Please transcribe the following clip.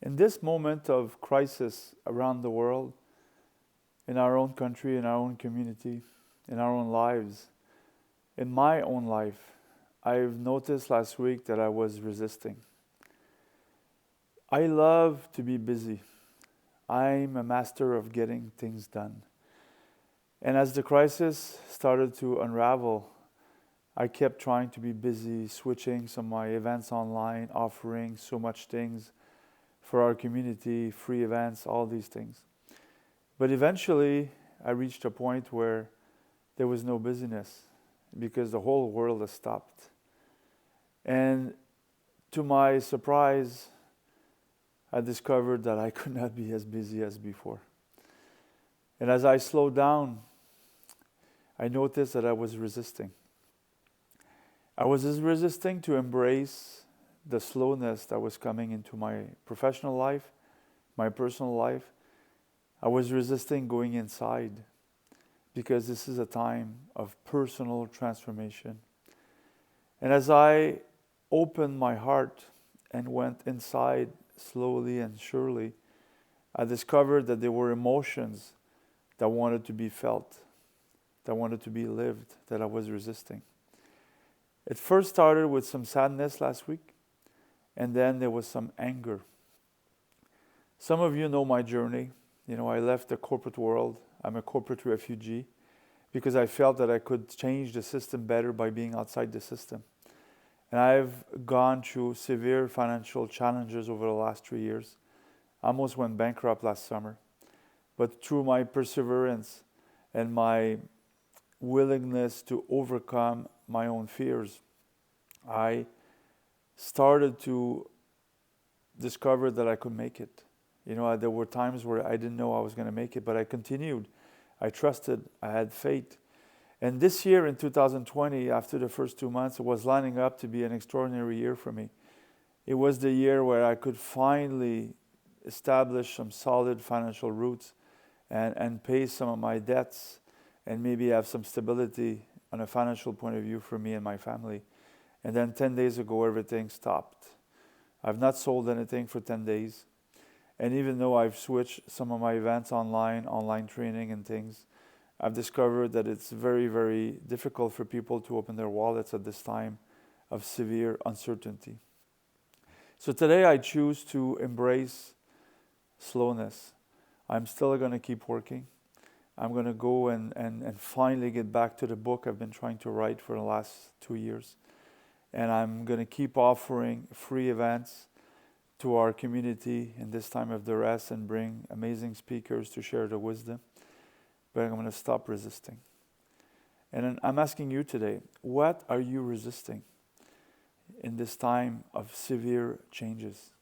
In this moment of crisis around the world, in our own country, in our own community, in our own lives, in my own life, I've noticed last week that I was resisting. I love to be busy. I'm a master of getting things done. And as the crisis started to unravel, I kept trying to be busy, switching some of my events online, offering so much things for our community, free events, all these things. But eventually, I reached a point where there was no busyness because the whole world has stopped. And to my surprise, I discovered that I could not be as busy as before. And as I slowed down, I noticed that I was resisting. I was resisting to embrace the slowness that was coming into my professional life, my personal life. I was resisting going inside because this is a time of personal transformation. And as I opened my heart and went inside slowly and surely, I discovered that there were emotions that wanted to be felt, that wanted to be lived, that I was resisting. It first started with some sadness last week, and then there was some anger. Some of you know my journey. I left the corporate world. I'm a corporate refugee because I felt that I could change the system better by being outside the system. And I've gone through severe financial challenges over the last 3 years. I almost went bankrupt last summer. But through my perseverance and my willingness to overcome my own fears, I started to discover that I could make it. There were times where I didn't know I was going to make it, but I continued. I trusted. I had faith. And this year in 2020, after the first 2 months, it was lining up to be an extraordinary year for me. It was the year where I could finally establish some solid financial roots and pay some of my debts and maybe have some stability on a financial point of view for me and my family. And then 10 days ago, everything stopped. I've not sold anything for 10 days. And even though I've switched some of my events online training and things, I've discovered that it's very, very difficult for people to open their wallets at this time of severe uncertainty. So today I choose to embrace slowness. I'm still going to keep working. I'm going to go and finally get back to the book I've been trying to write for the last 2 years. And I'm going to keep offering free events to our community in this time of duress and bring amazing speakers to share the wisdom. But I'm going to stop resisting. And I'm asking you today, what are you resisting in this time of severe changes?